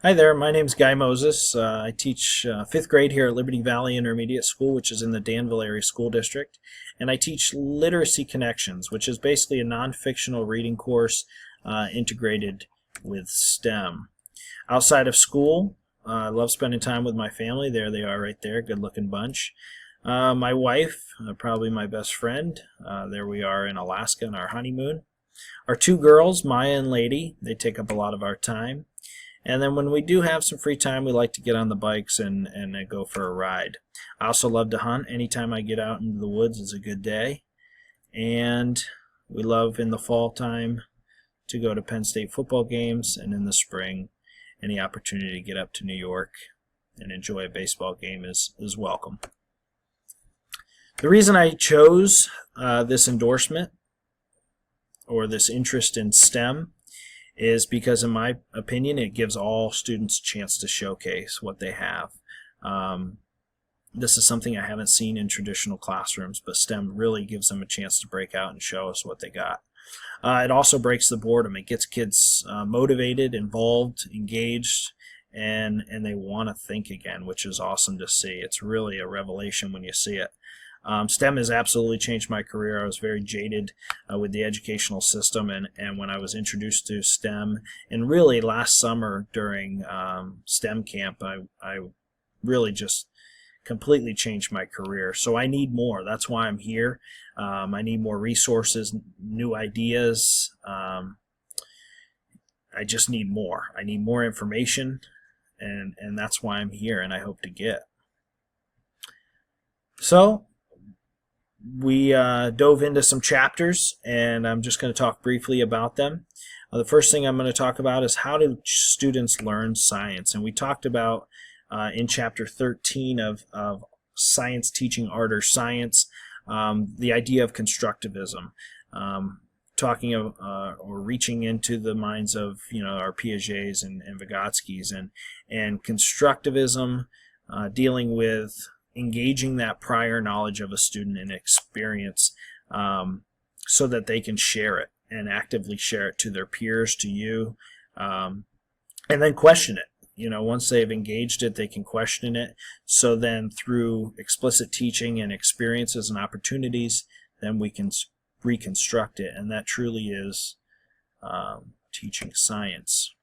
Hi there, my name's Guy Moses. I teach 5th grade here at Liberty Valley Intermediate School, which is in the Danville area school district. And I teach Literacy Connections, which is basically a non-fictional reading course integrated with STEM. Outside of school, I love spending time with my family. There they are right there, good-looking bunch. My wife, probably my best friend. There we are in Alaska on our honeymoon. Our 2 girls, Maya and Lady, they take up a lot of our time. And then when we do have some free time, we like to get on the bikes and go for a ride. I also love to hunt. Anytime I get out into the woods is a good day. And we love in the fall time to go to Penn State football games, and in the spring, any opportunity to get up to New York and enjoy a baseball game is welcome. The reason I chose this endorsement or this interest in STEM is because, in my opinion, it gives all students a chance to showcase what they have. This is something I haven't seen in traditional classrooms, but STEM really gives them a chance to break out and show us what they got. It also breaks the boredom. It gets kids motivated, involved, engaged, and they want to think again, which is awesome to see. It's really a revelation when you see it. STEM has absolutely changed my career. I was very jaded with the educational system, and when I was introduced to STEM, and really last summer during STEM camp, I really just completely changed my career. So I need more. That's why I'm here. I need more resources, new ideas. I just need more. I need more information, and that's why I'm here, and I hope to get. So we dove into some chapters, and I'm just going to talk briefly about them. The first thing I'm going to talk about is how do students learn science, and we talked about in chapter 13 of Science Teaching Art or Science, the idea of constructivism, talking of or reaching into the minds of our Piagets and Vygotskis, and constructivism, dealing with engaging that prior knowledge of a student and experience so that they can share it and actively share it to their peers, to you, and then question it. Once they've engaged it, they can question it. So then through explicit teaching and experiences and opportunities, then we can reconstruct it. And that truly is teaching science.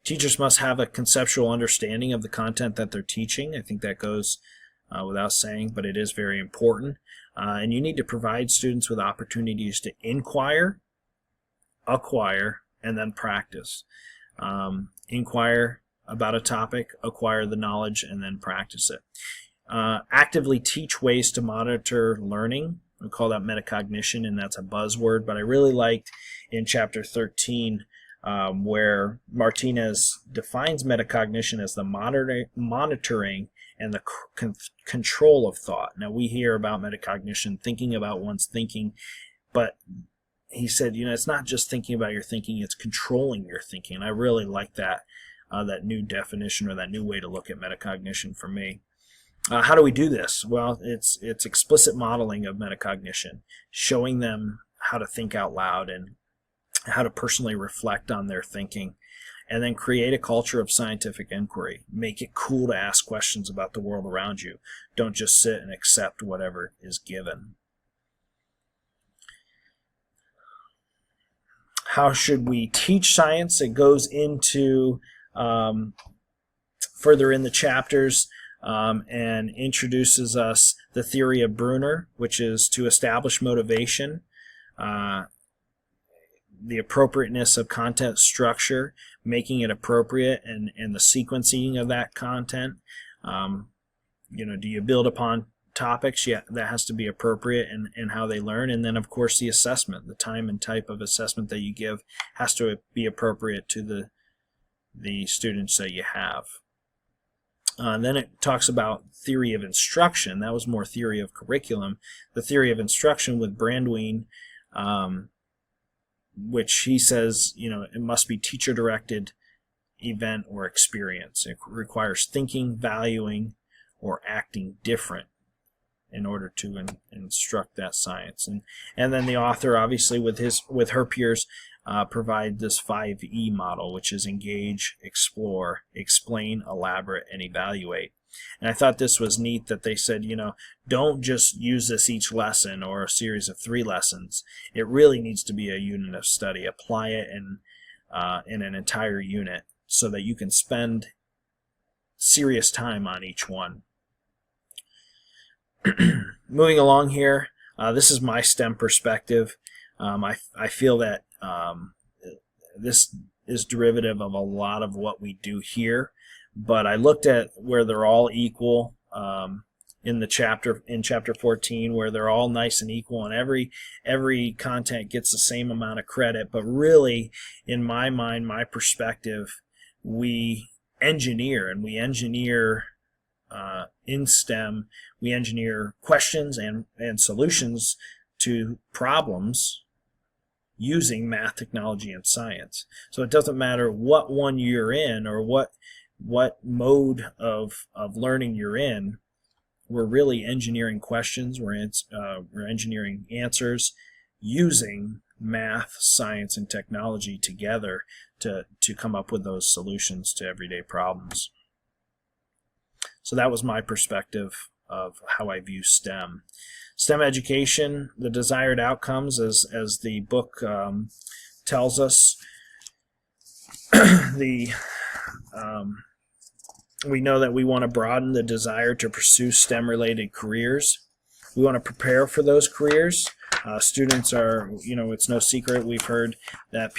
Teachers must have a conceptual understanding of the content that they're teaching. I think that goes without saying, but it is very important. And you need to provide students with opportunities to inquire, acquire, and then practice. Inquire about a topic, acquire the knowledge, and then practice it. Actively teach ways to monitor learning. We call that metacognition, and that's a buzzword, but I really liked in chapter 13 where Martinez defines metacognition as the monitoring and the control of thought. Now, we hear about metacognition, thinking about one's thinking, but he said, it's not just thinking about your thinking, it's controlling your thinking. And I really like that new definition, or that new way to look at metacognition for me. How do we do this? Well, it's explicit modeling of metacognition, showing them how to think out loud and how to personally reflect on their thinking, and then create a culture of scientific inquiry. Make it cool to ask questions about the world around you. Don't just sit and accept whatever is given. How should we teach science? It goes into further in the chapters and introduces us the theory of Brunner, which is to establish motivation, the appropriateness of content structure, making it appropriate, and the sequencing of that content. Do you build upon topics? Yeah, that has to be appropriate in how they learn. And then, of course, the assessment, the time and type of assessment that you give has to be appropriate to the students that you have. Then it talks about theory of instruction. That was more theory of curriculum. The theory of instruction with Brandwein, which he says, it must be teacher-directed event or experience. It requires thinking, valuing, or acting different. in order to instruct that science. And then the author, obviously, with her peers, provide this 5E model, which is engage, explore, explain, elaborate, and evaluate. And I thought this was neat that they said, don't just use this each lesson or a series of 3 lessons. It really needs to be a unit of study. Apply it in an entire unit so that you can spend serious time on each one. Moving along here, this is my STEM perspective. I feel that this is derivative of a lot of what we do here, but I looked at where they're all equal in chapter 14, where they're all nice and equal, and every content gets the same amount of credit. But really, in my mind, my perspective, we engineer, and we engineer in STEM. We engineer questions and solutions to problems using math, technology, and science. So it doesn't matter what one you're in or what mode of learning you're in. We're really engineering questions. We're engineering answers using math, science, and technology together to come up with those solutions to everyday problems. So that was my perspective of how I view STEM. STEM education, the desired outcomes, as the book tells us. We know that we want to broaden the desire to pursue STEM-related careers. We want to prepare for those careers. Students are, it's no secret, we've heard that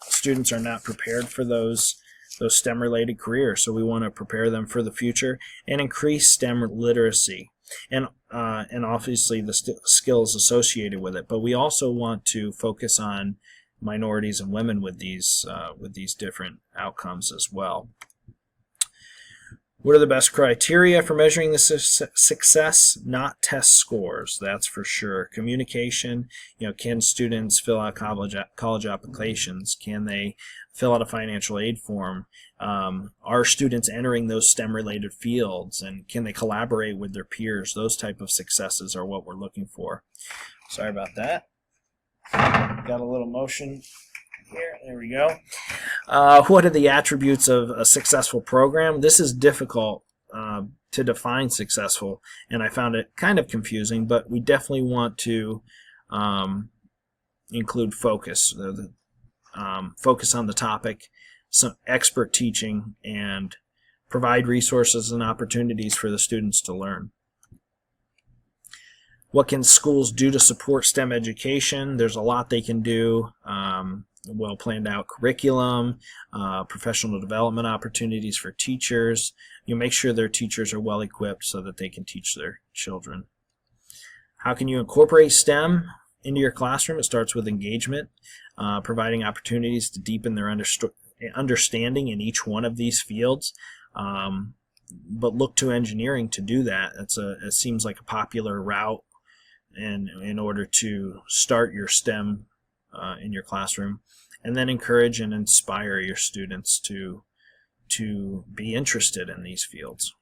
students are not prepared for those STEM-related careers. So we want to prepare them for the future and increase STEM literacy, and obviously the skills associated with it. But we also want to focus on minorities and women with these different outcomes as well. What are the best criteria for measuring the success? Not test scores, that's for sure. Communication, can students fill out college applications? Can they fill out a financial aid form? Are students entering those STEM-related fields? And can they collaborate with their peers? Those type of successes are what we're looking for. Sorry about that. Got a little motion here. There we go. What are the attributes of a successful program? This is difficult to define successful, and I found it kind of confusing, but we definitely want to include focus. Focus on the topic, some expert teaching, and provide resources and opportunities for the students to learn. What can schools do to support STEM education? There's a lot they can do. Well planned out curriculum, professional development opportunities for teachers. Make sure their teachers are well equipped so that they can teach their children. How can you incorporate STEM into your classroom? It starts with engagement, providing opportunities to deepen their understanding in each one of these fields. But look to engineering to do that. It seems like a popular route in order to start your STEM in your classroom. And then encourage and inspire your students to be interested in these fields.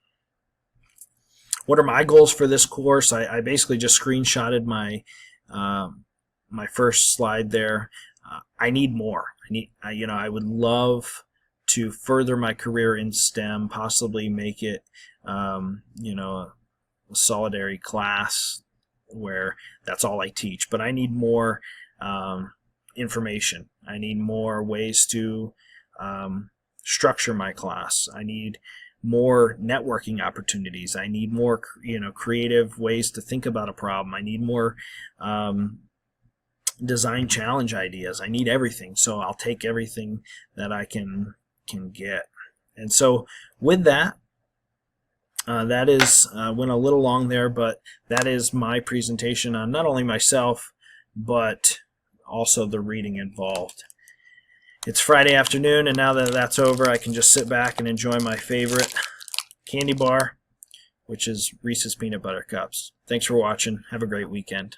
What are my goals for this course? I basically just screenshotted my my first slide there. I need more. I would love to further my career in STEM, possibly make it a solitary class where that's all I teach. But I need more information. I need more ways to structure my class. I need more networking opportunities. I need more creative ways to think about a problem. I need more design challenge ideas. I need everything. So I'll take everything that I can get. And so with that, that is went a little long there, but that is my presentation on not only myself but also the reading involved. It's Friday afternoon, and now that that's over, I can just sit back and enjoy my favorite candy bar, which is Reese's Peanut Butter Cups. Thanks for watching. Have a great weekend.